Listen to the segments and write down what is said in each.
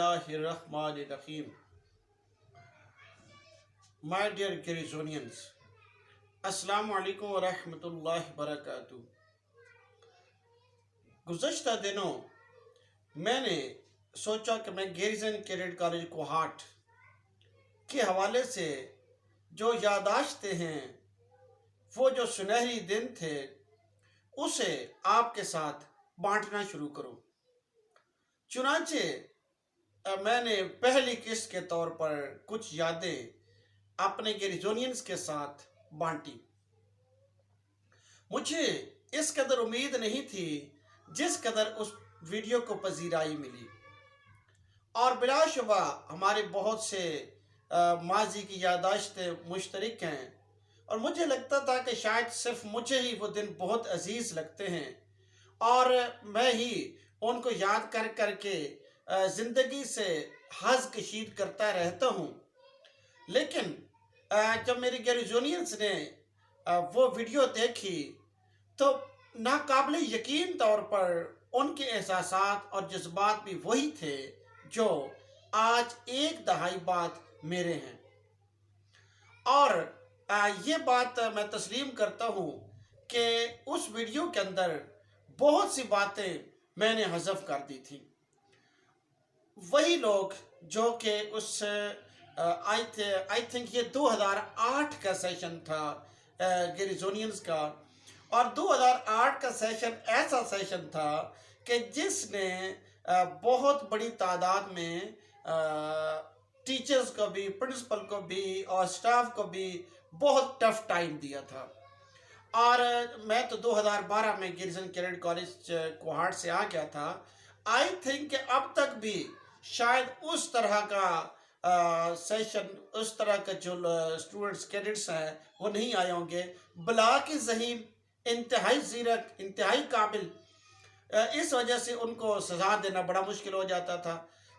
बिस्मिल्लाहिर्रहमानिर्रहीम। My dear गेरिजोनियंस, अस्सलाम वालेकुम वरहमतुल्लाहि वबरकातुहू। गुज़श्ता दिनों मैंने सोचा कि मैं गेरिजन कैडेट कॉलेज कोहाट के हवाले से जो यादाश्तें हैं, वो जो सुनहरी दिन थे, उसे आपके साथ बांटना शुरू करूं। चुनांचे मैंने पहली किस्त के तौर पर कुछ यादें अपने गेरिजोनियंस के साथ बांटी। मुझे इस कदर उम्मीद नहीं थी जिस कदर उस वीडियो को पजीराई मिली, और बिलाशुबा हमारे बहुत से माजी की यादाश्तें मुश्तरक हैं, और मुझे लगता था कि शायद सिर्फ मुझे ही वो दिन बहुत अजीज़ लगते हैं और मैं ही उनको याद कर करके ज़िंदगी से हज़ कशीद करता रहता हूँ। लेकिन जब मेरे गेरिजोनियंस ने वो वीडियो देखी तो नाकाबिल यकीन तौर पर उनके एहसासात और जज्बात भी वही थे जो आज एक दहाई बाद मेरे हैं। और ये बात मैं तस्लीम करता हूँ कि उस वीडियो के अंदर बहुत सी बातें मैंने हज़फ कर दी थी। वही लोग जो कि उस आई थिंक ये 2008 का सेशन था गेरिजोनियंस का, और 2008 का सेशन ऐसा सेशन था कि जिसने बहुत बड़ी तादाद में टीचर्स को भी, प्रिंसिपल को भी और स्टाफ को भी बहुत टफ टाइम दिया था। और मैं तो 2012 में गेरिजन कैडेट कॉलेज कोहाट से आ गया था। आई थिंक अब तक भी शायद उस तरह का सेशन, उस तरह का जो स्टूडेंट्स कैडेट्स हैं वो नहीं आए होंगे। बला की ज़हीन, इंतहाई ज़ीरक, इंतहाई काबिल, इस वजह से उनको सज़ा देना बड़ा मुश्किल हो जाता था।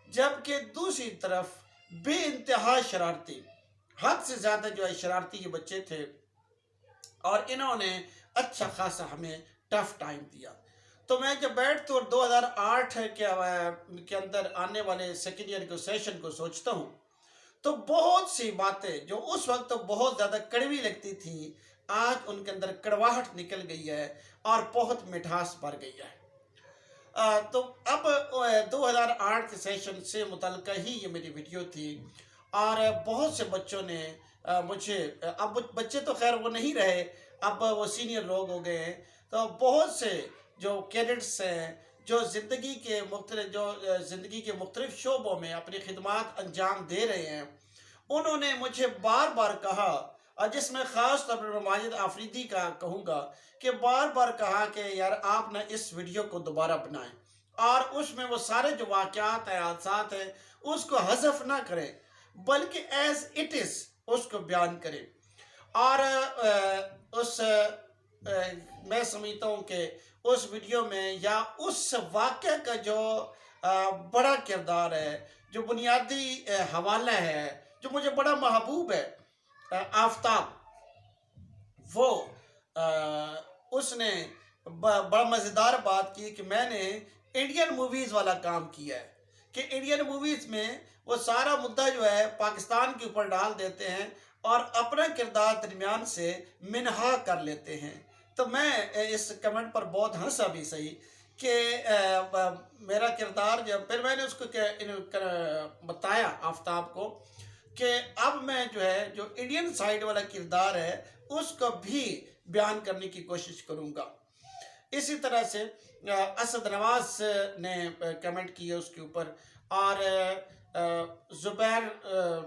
जबकि दूसरी तरफ बेइंतहा शरारती, हद से ज़्यादा जो है शरारती ये बच्चे थे, और इन्होंने अच्छा खासा हमें टफ टाइम दिया। तो मैं जब बैठता और 2008 के अंदर आने वाले सेकेंड ईयर के सेशन को सोचता हूँ तो बहुत सी बातें जो उस वक्त तो बहुत ज़्यादा कड़वी लगती थी, आज उनके अंदर कड़वाहट निकल गई है और बहुत मिठास भर गई है। तो अब 2008 के सेशन से मुतल्लिका ही ये मेरी वीडियो थी, और बहुत से बच्चों ने मुझे, अब बच्चे तो खैर वो नहीं रहे, अब वो सीनियर लोग हो गए हैं, तो बहुत से जो कैडेट्स हैं जो ज़िंदगी के मुख्तलिफ शोबों में अपनी खिदमात अंजाम दे रहे हैं, उन्होंने मुझे बार बार कहा, और जिसमें ख़ास तौर पर माजिद आफरीदी का कहूँगा कि बार बार कहा कि यार आप ना इस वीडियो को दोबारा बनाएं, और उसमें वो सारे जो वाक़यात हैं, हादसात हैं, उसको हज़फ ना करें बल्कि एज़ इट इज़ उसको बयान करें। और मैं समझता हूँ कि उस वीडियो में या उस वाक़या का जो बड़ा किरदार है, जो बुनियादी हवाला है, जो मुझे बड़ा महबूब है, आफताब, वो उसने बड़ा मज़ेदार बात की कि मैंने इंडियन मूवीज़ वाला काम किया है, कि इंडियन मूवीज़ में वो सारा मुद्दा जो है पाकिस्तान के ऊपर डाल देते हैं और अपना किरदार दरमियान से मिनहा कर लेते हैं। तो मैं इस कमेंट पर बहुत हंसा भी सही कि मेरा किरदार, जब फिर मैंने उसको बताया आफताब को कि अब मैं जो है जो इंडियन साइड वाला किरदार है उसको भी बयान करने की कोशिश करूँगा। इसी तरह से असद नवाज ने कमेंट किया उसके ऊपर, और ज़ुबैर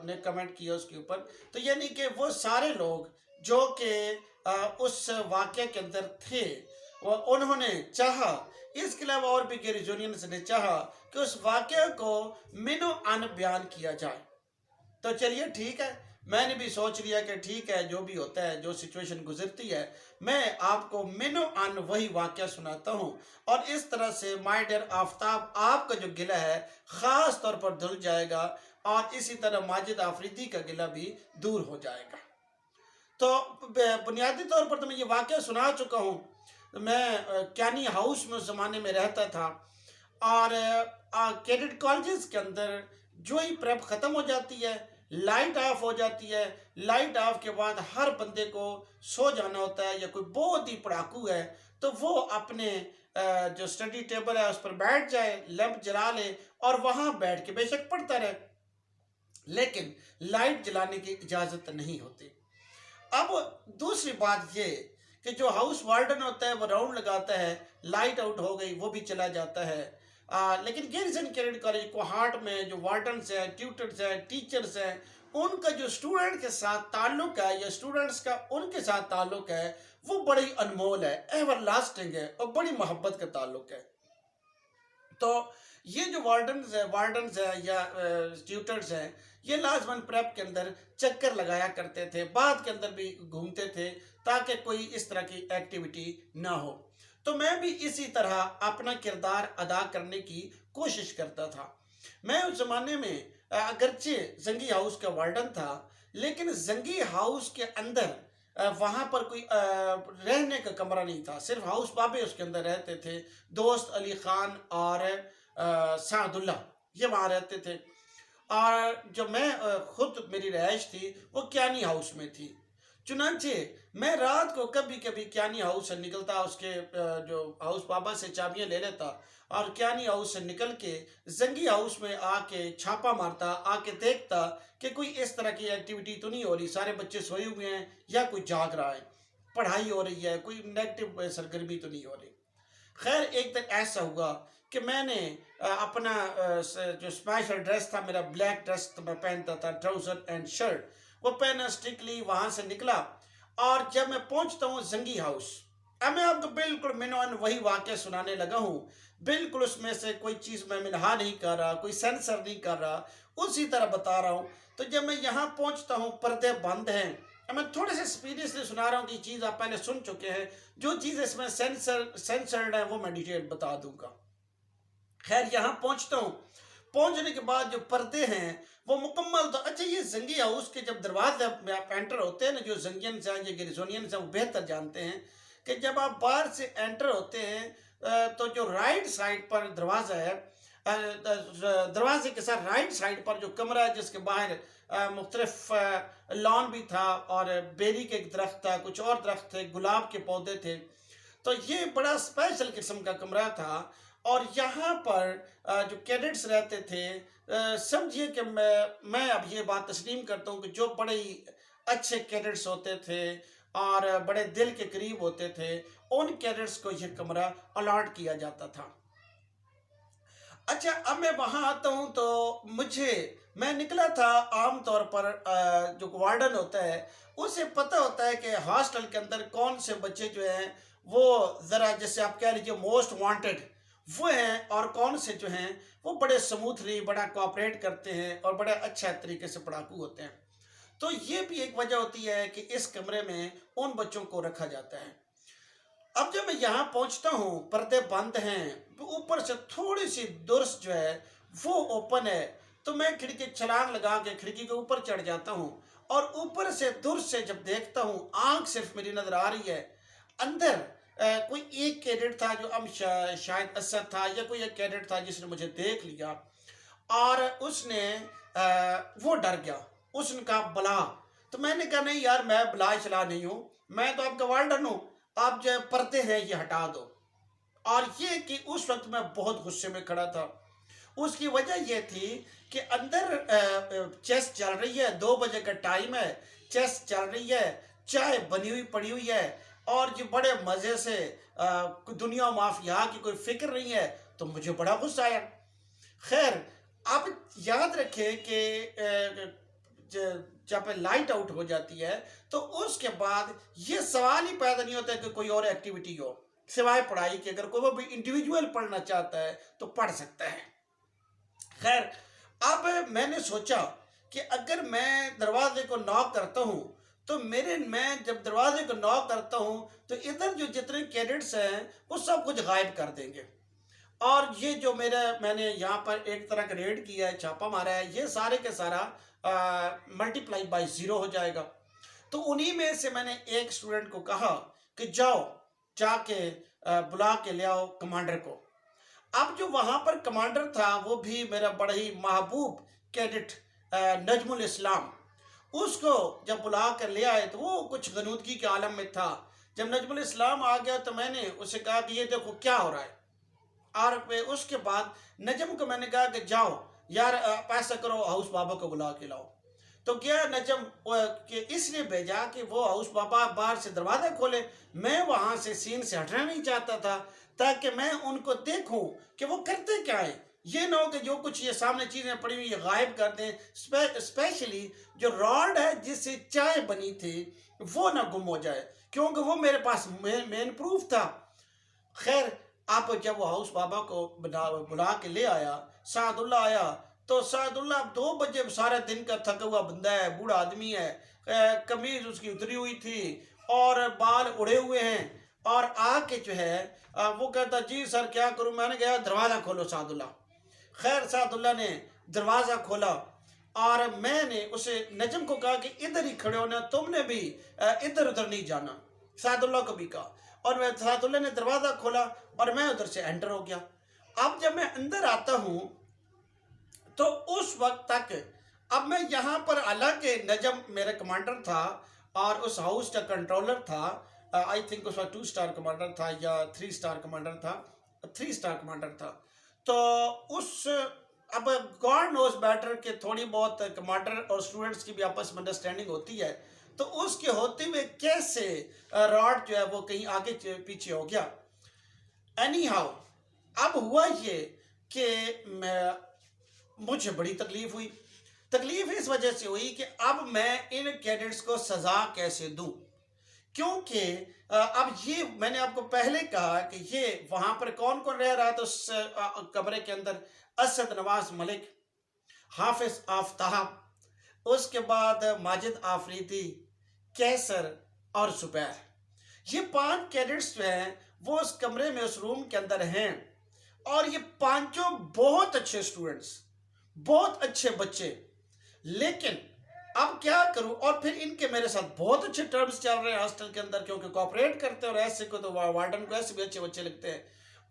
ने कमेंट किया उसके ऊपर। तो यानी कि वो सारे लोग जो कि उस वाक़े के अंदर थे, उन्होंने चाहा, इसके अलावा और भी गेरिजोनियंस ने चाहा कि उस वाक़े को मिनो अन बयान किया जाए। तो चलिए ठीक है, मैंने भी सोच लिया कि ठीक है, जो भी होता है, जो सिचुएशन गुजरती है, मैं आपको मिनो अन वही वाक़या सुनाता हूँ, और इस तरह से माय डियर आफताब, आपका जो गिला है ख़ास तौर पर धुल जाएगा, और इसी तरह माजिद आफरीदी का गिला भी दूर हो जाएगा। तो बुनियादी तौर पर तो मैं ये वाक़या सुना चुका हूँ। मैं कैनी हाउस में उस ज़माने में रहता था, और कैडेट कॉलेजेस के अंदर जो ही प्रेप ख़त्म हो जाती है, लाइट ऑफ हो जाती है, लाइट ऑफ के बाद हर बंदे को सो जाना होता है, या कोई बहुत ही पढ़ाकू है तो वो अपने जो स्टडी टेबल है उस पर बैठ जाए, लैंप जला ले और वहाँ बैठ के बेशक पढ़ता रहे, लेकिन लाइट जलाने की इजाज़त नहीं होती। अब दूसरी बात ये कि जो हाउस वार्डन होता है वो राउंड लगाता है, लाइट आउट हो गई वो भी चला जाता है। लेकिन गैरिसन कैडेट कॉलेज कोहाट में जो वार्डन्स हैं, ट्यूटर्स हैं, टीचर्स हैं, उनका जो स्टूडेंट के साथ ताल्लुक है या स्टूडेंट्स का उनके साथ ताल्लुक है वो बड़ी अनमोल है, एवर लास्टिंग है और बड़ी मोहब्बत का ताल्लुक है। तो ये जो वार्डन्स है या ट्यूटर्स हैं, ये लाजमन प्रेप के अंदर चक्कर लगाया करते थे, बाद के अंदर भी घूमते थे ताकि कोई इस तरह की एक्टिविटी ना हो। तो मैं भी इसी तरह अपना किरदार अदा करने की कोशिश करता था। मैं उस ज़माने में अगरचे जंगी हाउस का वार्डन था, लेकिन जंगी हाउस के अंदर वहाँ पर कोई रहने का कमरा नहीं था, सिर्फ हाउस बाबे उसके अंदर रहते थे। दोस्त अली ख़ान और सादुल्ला ये वहाँ रहते थे, और जो मैं खुद मेरी रहाइश थी वो क्यानी हाउस में थी। चुनांचे मैं रात को कभी कभी क्यानी हाउस से निकलता, उसके जो हाउस बाबा से चाबियां ले लेता और क्यानी हाउस से निकल के जंगी हाउस में आके छापा मारता, आके देखता कि कोई इस तरह की एक्टिविटी तो नहीं हो रही, सारे बच्चे सोए हुए हैं या कोई जाग रहा है, पढ़ाई हो रही है, कोई नेगेटिव सरगर्मी तो नहीं हो रही। खैर एक दिन ऐसा हुआ कि मैंने अपना जो स्पेशल ड्रेस था, मेरा ब्लैक ड्रेस तो मैं पहनता था, ट्राउज़र एंड शर्ट, वो पहना, स्ट्रिक्टली वहाँ से निकला। और जब मैं पहुँचता हूँ जंगी हाउस, अब मैं आपको बिल्कुल मिनोन वही वाक़या सुनाने लगा हूँ, बिल्कुल उसमें से कोई चीज़ मैं मिनहा नहीं कर रहा, कोई सेंसर नहीं कर रहा, उसी तरह बता रहा हूँ। तो जब मैं यहाँ पहुँचता हूँ पर्दे बंद हैं। अब मैं थोड़े से स्पीड इसलिए सुना रहा हूँ कि चीज़ आप पहले सुन चुके हैं, जो चीज़ इसमें सेंसर्ड है वो मैं डिटेल बता दूंगा। खैर यहाँ पहुँचता हूँ, पहुँचने के बाद जो पर्दे हैं वो मुकम्मल, तो अच्छा ये जंगी हाउस के जब दरवाजे में आप एंटर होते हैं ना, जो जंगियंस हैं या गिरिजोनियंस हैं वो बेहतर जानते हैं कि जब आप बाहर से एंटर होते हैं तो जो राइट साइड पर दरवाज़ा है, दरवाजे के साथ राइट साइड पर जो कमरा है जिसके बाहर मुख्तलिफ लॉन भी था और बेरी के एक दरख्त था, कुछ और दरख्त थे, गुलाब के पौधे थे, तो ये बड़ा स्पेशल किस्म का कमरा था। और यहाँ पर जो कैडेट्स रहते थे, समझिए कि मैं अब ये बात तस्लीम करता हूँ कि जो बड़े ही अच्छे कैडेट्स होते थे और बड़े दिल के करीब होते थे, उन कैडेट्स को ये कमरा अलॉट किया जाता था। अच्छा अब मैं वहाँ आता हूँ तो मैं निकला था, आम तौर पर जो वार्डन होता है उसे पता होता है कि हॉस्टल के अंदर कौन से बच्चे जो हैं वो ज़रा जैसे आप कह लीजिए मोस्ट वांटेड वो हैं, और कौन से जो हैं वो बड़े स्मूथली बड़ा कोऑपरेट करते हैं और बड़े अच्छा तरीके से पढ़ाकू होते हैं। तो ये भी एक वजह होती है कि इस कमरे में उन बच्चों को रखा जाता है। अब जब मैं यहाँ पहुँचता हूँ, पर्दे बंद हैं, तो ऊपर से थोड़ी सी दुर्स जो है वो ओपन है, तो मैं खिड़की छलांग लगा के खिड़की के ऊपर चढ़ जाता हूँ और ऊपर से दुर्स से जब देखता हूँ, आँख सिर्फ मेरी नज़र आ रही है, अंदर कोई एक कैडेट था जो शायद असद था, या कोई एक कैडेट था जिसने मुझे देख लिया और उसने वो डर गया, उसने कहा बला। तो मैंने कहा नहीं यार, मैं बला चला नहीं हूँ, मैं तो आपका वार्डन हूँ, आप जो पर्दे हैं ये हटा दो। और ये कि उस वक्त मैं बहुत गुस्से में खड़ा था। उसकी वजह यह थी कि अंदर चेस चल रही है, 2 बजे का टाइम है, चेस चल रही है, चाय बनी हुई पड़ी हुई है और ये बड़े मज़े से दुनिया माफ यहाँ की कोई फिक्र नहीं है, तो मुझे बड़ा गुस्सा आया। खैर आप याद रखें कि जब लाइट आउट हो जाती है तो उसके बाद ये सवाल ही पैदा नहीं होता है कि कोई और एक्टिविटी हो सिवाय पढ़ाई के। अगर कोई वो भी इंडिविजुअल पढ़ना चाहता है तो पढ़ सकता है। खैर अब मैंने सोचा कि अगर मैं दरवाजे को नॉक करता हूँ तो मैं जब दरवाजे को नॉक करता हूँ तो इधर जो जितने कैडेट्स हैं वो सब कुछ गायब कर देंगे, और ये जो मैंने यहाँ पर एक तरह का रेड किया है, छापा मारा है, ये सारे के सारा मल्टीप्लाई बाय 0 हो जाएगा। तो उन्हीं में से मैंने एक स्टूडेंट को कहा कि जाओ जाके बुला के ले आओ कमांडर को। اب جو وہاں پر کمانڈر تھا وہ بھی میرا بڑا ہی محبوب کیڈٹ نجم الاسلام، اس کو جب بلا کر لے آئے تو وہ کچھ غنودگی کے عالم میں تھا۔ جب نجم الاسلام آ گیا تو میں نے اسے کہا کہ یہ دیکھو کیا ہو رہا ہے، اور اس کے بعد نجم کو میں نے کہا کہ جاؤ یار آپ ایسا کرو، ہاؤس بابا کو بلا کے لاؤ۔ تو گیا نجم کہ اس لیے بھیجا کہ وہ ہاؤس بابا باہر سے دروازہ کھولے، میں وہاں سے سین سے ہٹنا نہیں چاہتا تھا تاکہ میں ان کو دیکھوں کہ وہ کرتے کیا ہیں، یہ نہ ہو کہ جو کچھ یہ سامنے چیزیں پڑی ہوئی یہ غائب کر دیں، اسپیشلی جو راڈ ہے جس سے چائے بنی تھی وہ نہ گم ہو جائے، کیونکہ وہ میرے پاس مین پروف تھا۔ خیر اب جب وہ ہاؤس بابا کو بلا کے لے آیا، سعد اللہ آیا، تو سعد اللہ 2 بجے سارے دن کا تھکا ہوا بندہ ہے، بوڑھا آدمی ہے، قمیض اس کی اتری ہوئی تھی اور بال اڑے ہوئے ہیں، اور آ کے جو ہے وہ کہتا جی سر کیا کروں، میں نے کہا دروازہ کھولو سعد اللہ۔ خیر سعد اللہ نے دروازہ کھولا اور میں نے اسے نجم کو کہا کہ ادھر ہی کھڑے ہونا، تم نے بھی ادھر ادھر نہیں جانا، سعد اللہ کو بھی کہا، اور سعد اللہ نے دروازہ کھولا اور میں ادھر سے انٹر ہو گیا۔ اب جب میں اندر آتا ہوں تو اس وقت تک اب میں یہاں پر، حالانکہ نجم میرا کمانڈر تھا اور اس ہاؤس کا کنٹرولر تھا، آئی تھنک اس وقت 2 اسٹار کمانڈر تھا یا 3 اسٹار کمانڈر تھا، 3 اسٹار کمانڈر تھا، تو اس اب گاڈ نوز بیٹر کہ تھوڑی بہت کمانڈر اور اسٹوڈنٹس کی بھی آپس میں انڈرسٹینڈنگ ہوتی ہے، تو اس کے ہوتے ہوئے کیسے راڈ جو ہے وہ کہیں آگے پیچھے ہو گیا۔ اینی ہاؤ اب ہوا یہ کہ مجھے بڑی تکلیف ہوئی۔ تکلیف اس وجہ سے ہوئی کہ اب میں ان کیڈٹس کو سزا کیسے دوں، کیونکہ اب یہ میں نے آپ کو پہلے کہا کہ یہ وہاں پر کون کون رہ رہا تھا اس کمرے کے اندر، اسد نواز ملک، حافظ آفتاب، اس کے بعد ماجد آفریدی، کیسر اور زبیر، یہ 5 کیڈٹس جو ہیں وہ اس کمرے میں اس روم کے اندر ہیں، اور یہ 5 بہت اچھے اسٹوڈنٹس، بہت اچھے بچے، لیکن اب کیا کروں، اور پھر ان کے میرے ساتھ بہت اچھے ٹرمز چل رہے ہیں ہاسٹل کے اندر، کیونکہ کوآپریٹ کرتے ہیں، اور ایسے کو تو وارڈن کو ایسے بھی اچھے بچے لگتے ہیں،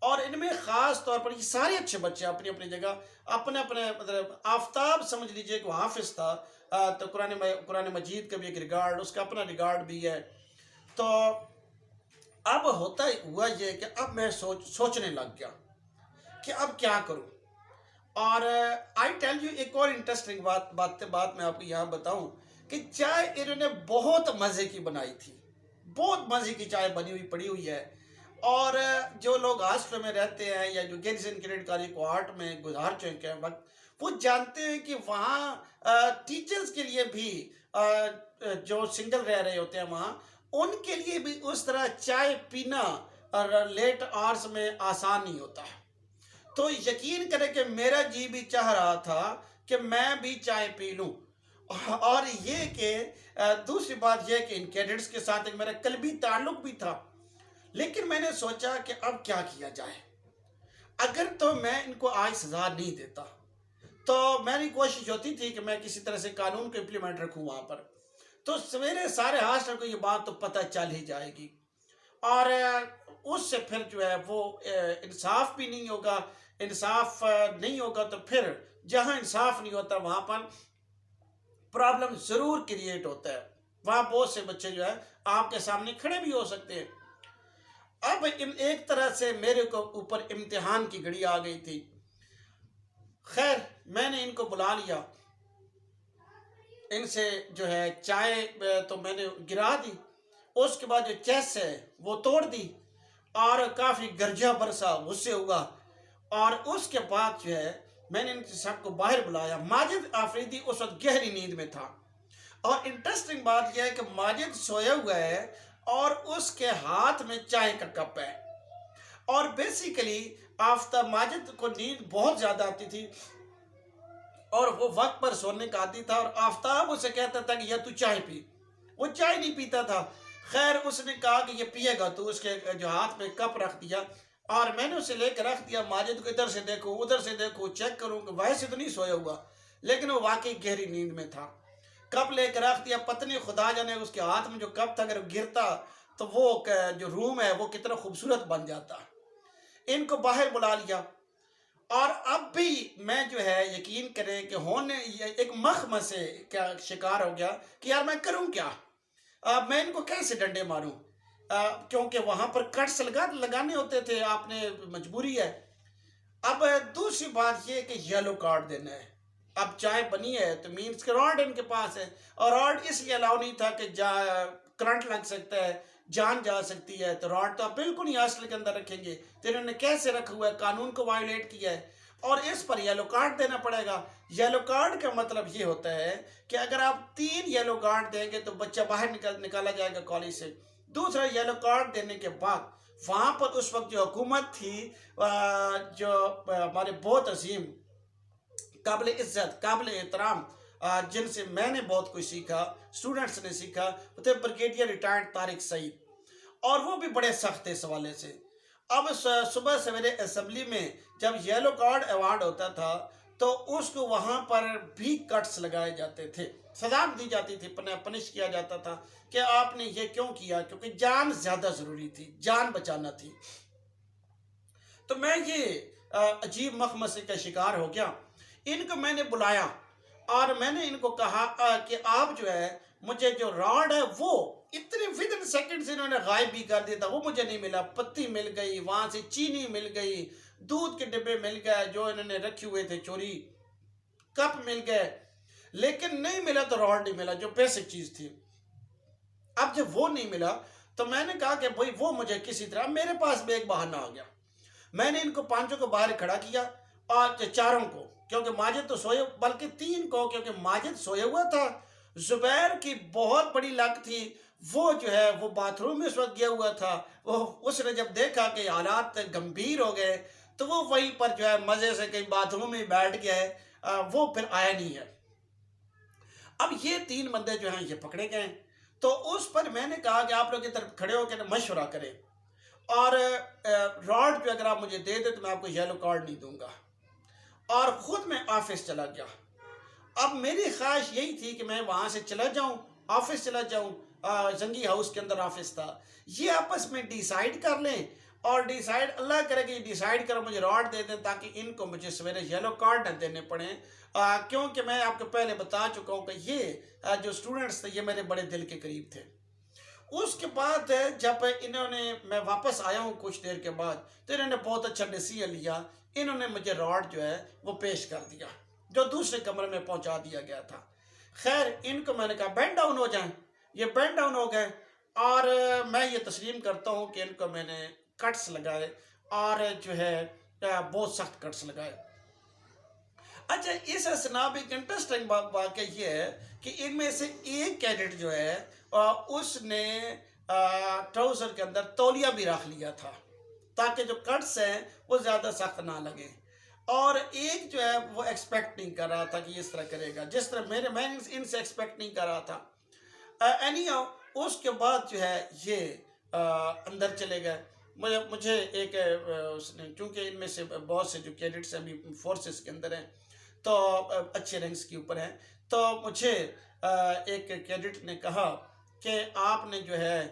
اور ان میں خاص طور پر یہ سارے اچھے بچے اپنی اپنی جگہ، اپنے اپنے مطلب آفتاب سمجھ لیجئے کہ وہ حافظ تھا، تو قرآن مجید کا بھی ایک ریگارڈ، اس کا اپنا ریگارڈ بھی ہے۔ تو اب ہوتا ہوا یہ کہ اب میں سوچنے لگ گیا کہ اب کیا کروں، اور آئی ٹیل یو ایک اور انٹرسٹنگ بات میں آپ کو یہاں بتاؤں کہ چائے انہوں نے بہت مزے کی بنائی تھی، بہت مزے کی چائے بنی ہوئی پڑی ہوئی ہے، اور جو لوگ ہاسٹل میں رہتے ہیں یا جو گیریزن کریڈٹ کاری کوارٹ میں گزار چکے ہیں وقت، وہ جانتے ہیں کہ وہاں ٹیچرز کے لیے بھی جو سنگل رہ رہے ہوتے ہیں وہاں، ان کے لیے بھی اس طرح چائے پینا لیٹ آورز میں آسان نہیں ہوتا ہے۔ تو یقین کریں کہ میرا جی بھی چاہ رہا تھا کہ میں بھی چائے پی لوں، اور یہ کہ دوسری بات یہ کہ ان کیڈٹس کے ساتھ ایک میرا قلبی تعلق بھی تھا، لیکن میں نے سوچا کہ اب کیا کیا جائے، اگر تو میں ان کو آج سزا نہیں دیتا تو میری کوشش ہوتی تھی کہ میں کسی طرح سے قانون کو امپلیمنٹ رکھوں وہاں پر، تو سویرے سارے ہاسٹل کو یہ بات تو پتہ چل ہی جائے گی، اور اس سے پھر جو ہے وہ انصاف بھی نہیں ہوگا، انصاف نہیں ہوگا تو پھر جہاں انصاف نہیں ہوتا وہاں پر پرابلم ضرور کریٹ ہوتا ہے، وہاں بہت سے بچے جو ہے آپ کے سامنے کھڑے بھی ہو سکتے ہیں۔ اب ایک طرح سے میرے کو اوپر امتحان کی گھڑی آ گئی تھی۔ خیر میں نے ان کو بلا لیا، ان سے جو ہے چائے تو میں نے گرا دی، اس کے بعد جو چیس ہے وہ توڑ دی، اور کافی گرجا برسا غصے ہوا، اور اس کے بعد جو ہے میں نے ان سب کو باہر بلایا۔ ماجد آفریدی اس وقت گہری نیند میں تھا، اور انٹرسٹنگ بات یہ ہے کہ ماجد سویا ہوا ہے اور اس کے ہاتھ میں چائے کا کپ ہے، اور بیسیکلی آفتاب ماجد کو نیند بہت زیادہ آتی تھی اور وہ وقت پر سونے کا عادی تھا، اور آفتاب اسے کہتا تھا کہ یا تو چائے پی، وہ چائے نہیں پیتا تھا۔ خیر اس نے کہا کہ یہ پیے گا تو، اس کے جو ہاتھ میں کپ رکھ دیا، اور میں نے اسے لے کے رکھ دیا، ماجد کو ادھر سے دیکھو ادھر سے دیکھو، چیک کروں کہ ویسے تو نہیں سویا ہوا، لیکن وہ واقعی گہری نیند میں تھا۔ کپ لے کے رکھ دیا، پتنی خدا جانے اس کے ہاتھ میں جو کپ تھا اگر گرتا تو وہ جو روم ہے وہ کتنا خوبصورت بن جاتا۔ ان کو باہر بلا لیا، اور اب بھی میں جو ہے یقین کریں کہ ہونے ایک مخمسے کا شکار ہو گیا کہ یار میں کروں کیا، میں ان کو کیسے ڈنڈے ماروں، کیونکہ وہاں پر کٹس لگانے ہوتے تھے، آپ نے مجبوری ہے۔ اب دوسری بات یہ کہ یلو کارڈ دینا ہے، اب چائے بنی ہے تو مینس کہ راڈ ان کے پاس ہے، اور راڈ اس لیے الاؤ نہیں تھا کہ کرنٹ لگ سکتا ہے، جان جا سکتی ہے، تو راڈ تو آپ بالکل ہی ہاسٹل کے اندر رکھیں گے، تو انہوں نے کیسے رکھا ہوا ہے، قانون کو وائلیٹ کیا ہے، اور اس پر یلو کارڈ دینا پڑے گا۔ یلو کارڈ کا مطلب یہ ہوتا ہے کہ اگر آپ 3 یلو کارڈ دیں گے تو بچہ باہر نکالا جائے گا کالج سے۔ دوسرا، یلو کارڈ دینے کے بعد وہاں پر اس وقت جو حکومت تھی، جو ہمارے بہت عظیم، قابل عزت، قابل احترام، جن سے میں نے بہت کچھ سیکھا، اسٹوڈنٹس نے سیکھا، وہ تھے بریگیڈیئر ریٹائرڈ طارق سعید، اور وہ بھی بڑے سخت تھے اس حوالے سے۔ اب صبح سویرے اسمبلی میں جب یلو کارڈ ایوارڈ ہوتا تھا تو اس کو وہاں پر بھی کٹس لگائے جاتے تھے، سزا دی جاتی تھی، پنش کیا جاتا تھا کہ آپ نے یہ کیوں کیا، کیونکہ جان زیادہ ضروری تھی، جان بچانا تھی۔ تو میں یہ عجیب مخمسے کا شکار ہو گیا۔ ان کو میں نے بلایا اور میں نے ان کو کہا کہ آپ جو ہے مجھے جو راڈ ہے وہ اتنے ودن سیکنڈ سے انہوں نے غائب بھی کر دیا تھا، وہ مجھے نہیں ملا، پتی مل گئی، وہاں سے چینی مل گئی، دودھ کے ڈبے مل گئے جو انہوں نے رکھے ہوئے تھے چوری، کپ مل گئے، لیکن نہیں ملا تو راڈ نہیں ملا جو بیسک چیز تھی۔ اب جب وہ نہیں ملا تو میں نے کہا کہ بھئی وہ مجھے کسی طرح، میرے پاس بھی ایک بہانہ آ گیا، میں نے ان کو 5 کو باہر کھڑا کیا، اور 4 کو، کیونکہ ماجد تو سوئے، بلکہ 3 کو، کیونکہ ماجد سوئے ہوا تھا، زبیر کی بہت بڑی لک تھی، وہ جو ہے وہ باتھ روم میں اس وقت گیا ہوا تھا، اس نے جب دیکھا کہ حالات گمبھیر ہو گئے تو وہ وہیں پر جو ہے مزے سے کہیں باتھ روم میں بیٹھ گیا ہے، وہ پھر آیا نہیں ہے۔ اب یہ 3 بندے جو ہیں یہ پکڑے گئے، تو اس پر میں نے کہا کہ آپ لوگ ادھر کھڑے ہو کے مشورہ کریں، اور راڈ جو اگر آپ مجھے دے دیں تو میں آپ کو یلو کارڈ نہیں دوں گا، اور خود میں آفس چلا گیا۔ اب میری خواہش یہی تھی کہ میں وہاں سے چلا جاؤں، آفس چلا جاؤں، زنگی ہاؤس کے اندر آفس تھا، یہ آپس میں ڈیسائیڈ کر لیں، اور ڈیسائیڈ اللہ کرے کہ یہ ڈیسائیڈ کرو مجھے راڈ دے دیں تاکہ ان کو مجھے سویرے یلو کارڈ نہ دینے پڑیں، کیونکہ میں آپ کو پہلے بتا چکا ہوں کہ یہ جو اسٹوڈنٹس تھے یہ میرے بڑے دل کے قریب تھے۔ اس کے بعد جب انہوں نے، میں واپس آیا ہوں کچھ دیر کے بعد، تو انہوں نے بہت اچھا ڈیسیژن لیا، انہوں نے مجھے راڈ جو ہے وہ پیش کر دیا جو دوسرے کمرے میں پہنچا دیا گیا تھا۔ خیر ان کو میں نے کہا بینڈ ڈاؤن ہو جائیں، یہ بینڈ ڈاؤن ہو گئے، اور میں یہ تسلیم کرتا ہوں کہ ان کو میں نے کٹس لگائے، اور جو ہے بہت سخت کٹس لگائے۔ اچھا اس اسنا بھی ایک انٹرسٹنگ واقعہ یہ ہے کہ ان میں سے ایک کیڈٹ جو ہے اس نے ٹراؤزر کے اندر تولیہ بھی رکھ لیا تھا تاکہ جو کٹس ہیں وہ زیادہ سخت نہ لگیں، اور ایک جو ہے وہ ایکسپیکٹ نہیں کر رہا تھا کہ اس طرح کرے گا جس طرح میں ان سے ایکسپیکٹ نہیں کر رہا تھا۔ اس کے بعد جو ہے یہ اندر چلے گئے، مجھے ایک اس نے، چونکہ ان میں سے بہت سے جو کیڈٹس ہیں ابھی فورسز کے اندر ہیں تو اچھے رینکس کے اوپر ہیں، تو مجھے ایک کیڈٹ نے کہا کہ آپ نے جو ہے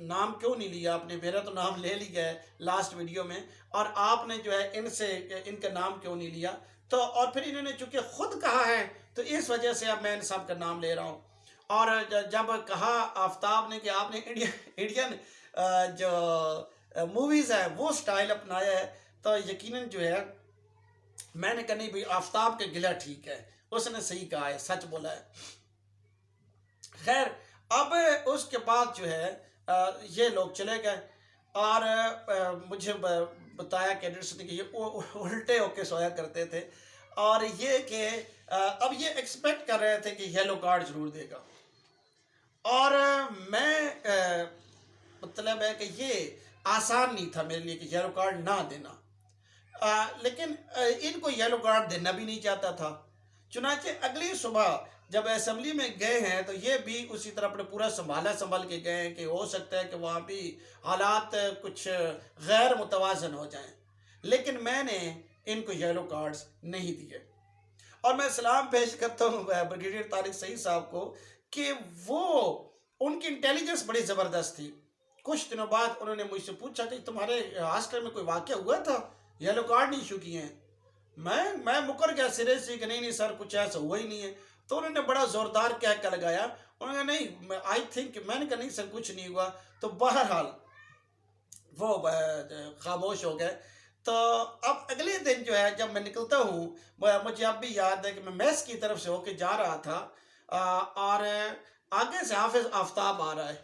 نام کیوں نہیں لیا، آپ نے میرا تو نام لے لیا ہے لاسٹ ویڈیو میں، اور آپ نے جو ہے ان کا نام کیوں نہیں لیا، تو اور پھر انہوں نے چونکہ خود کہا ہے تو اس وجہ سے اب میں ان سب کا نام لے رہا ہوں۔ اور جب کہا آفتاب نے کہ آپ نے انڈین جو موویز ہے وہ سٹائل اپنایا ہے، تو یقیناً جو ہے میں نے کہا نہیں بھئی آفتاب کے گلہ ٹھیک ہے، اس نے صحیح کہا ہے، سچ بولا ہے۔ خیر اب اس کے بعد جو ہے یہ لوگ چلے گئے، اور مجھے بتایا کیڈٹس نے کہ یہ الٹے ہو کے سویا کرتے تھے، اور یہ کہ اب یہ ایکسپیکٹ کر رہے تھے کہ یلو کارڈ ضرور دے گا، اور میں مطلب ہے کہ یہ آسان نہیں تھا میرے لیے کہ یلو کارڈ نہ دینا، لیکن ان کو یلو کارڈ دینا بھی نہیں چاہتا تھا۔ چنانچہ اگلی صبح جب اسمبلی میں گئے ہیں تو یہ بھی اسی طرح اپنے پورا سنبھال کے گئے ہیں کہ ہو سکتا ہے کہ وہاں بھی حالات کچھ غیر متوازن ہو جائیں، لیکن میں نے ان کو یلو کارڈز نہیں دیے، اور میں سلام پیش کرتا ہوں بریگیڈیئر طارق سعید صاحب کو کہ وہ، ان کی انٹیلیجنس بڑی زبردست تھی۔ کچھ دنوں بعد انہوں نے مجھ سے پوچھا کہ تمہارے ہاسٹل میں کوئی واقعہ ہوا تھا؟ येलो कार्ड नहीं इशू किए हैं। मैं मुकर गया सिरे से कि नहीं सर कुछ ऐसा हुआ ही नहीं है। तो उन्होंने बड़ा ज़ोरदार कहका लगाया। उन्होंने कहा नहीं आई थिंक, मैंने कहा नहीं सर कुछ नहीं हुआ। तो बहरहाल वो खामोश हो गए। तो अब अगले दिन जो है जब मैं निकलता हूँ, मुझे अब भी याद है कि मैं मेस की तरफ से होके जा रहा था और आगे से हाफिज आफ्ताब आ रहा है।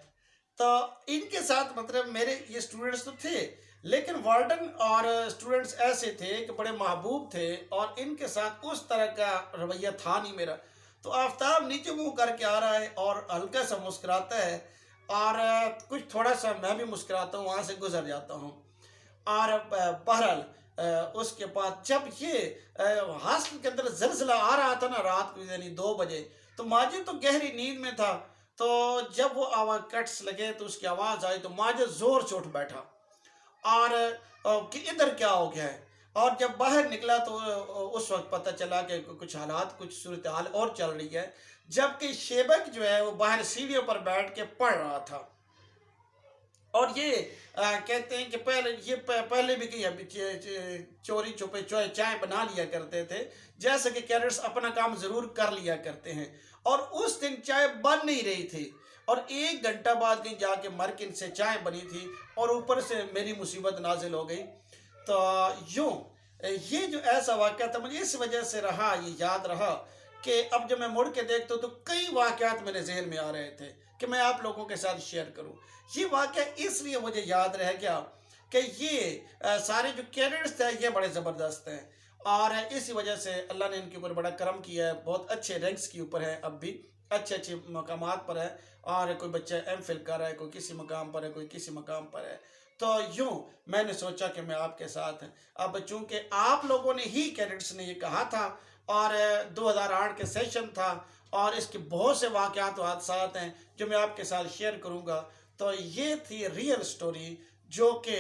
तो इनके साथ मतलब मेरे ये स्टूडेंट्स तो थे, लेकिन वार्डन और स्टूडेंट्स ऐसे थे कि बड़े महबूब थे और इनके साथ उस तरह का रवैया था नहीं मेरा। तो आफ्ताब नीचे मुंह करके आ रहा है और हल्का सा मुस्कुराता है और कुछ थोड़ा सा मैं भी मुस्कुराता हूँ, वहाँ से गुजर जाता हूँ। और बहरहाल उसके बाद जब ये हॉस्टल के अंदर जलजिला आ रहा था ना रात को यानी 2 बजे, तो माजिद तो गहरी नींद में था। तो जब वो आवाज़ कट्स लगे तो उसकी आवाज़ आई तो माजिद ज़ोर से उठ बैठा और कि इधर क्या हो गया है। और जब बाहर निकला तो उस वक्त पता चला कि कुछ हालात, कुछ सूरत हाल और चल रही है। जबकि शेबक जो है वो बाहर सीढ़ियों पर बैठ के पढ़ रहा था। और ये कहते हैं कि पहले भी कहीं चोरी छुपे चाय बना लिया करते थे, जैसे कि कैडेट्स अपना काम ज़रूर कर लिया करते हैं। और उस दिन चाय बन नहीं रही थी और 1 घंटा बाद कहीं जाके मरकिन से चाय बनी थी और ऊपर से मेरी मुसीबत नाजिल हो गई। तो यूँ ये जो ऐसा वाक़या था मुझे इस वजह से रहा, ये याद रहा कि अब जब मैं मुड़ के देखता हूँ तो कई वाक़यात मेरे ज़हन में आ रहे थे कि मैं आप लोगों के साथ शेयर करूं। ये वाक़या इसलिए मुझे याद रह गया कि ये सारे जो कैडेट्स थे ये बड़े ज़बरदस्त हैं और इसी वजह से अल्लाह ने इनके ऊपर बड़ा करम किया है। बहुत अच्छे रैंक्स के ऊपर है, अब भी अच्छे अच्छे मकामात पर है और कोई बच्चा एमफिल कर रहा है, कोई किसी मकाम पर है, कोई किसी मकाम पर है। तो यूँ मैंने सोचा कि मैं आपके साथ हैं। अब चूँकि आप लोगों ने ही कैडेट्स ने ये कहा था और 2008 के सेशन था और इसके बहुत से वाक़यात और हादसात हैं जो मैं आपके साथ शेयर करूँगा। तो ये थी रियल स्टोरी जो कि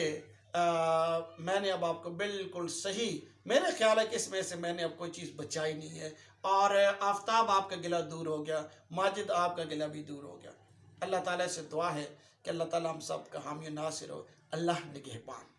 मैंने अब आपको बिल्कुल सही, मेरे ख्याल है कि इसमें से मैंने अब कोई चीज़ बचाई नहीं है और आफ्ताब आपका गिला दूर हो गया, माजिद आपका गिला भी दूर हो गया। अल्लाह ताला से दुआ है कि अल्लाह ताला हम सब का हामी नासिर हो। अल्लाह निगहबान।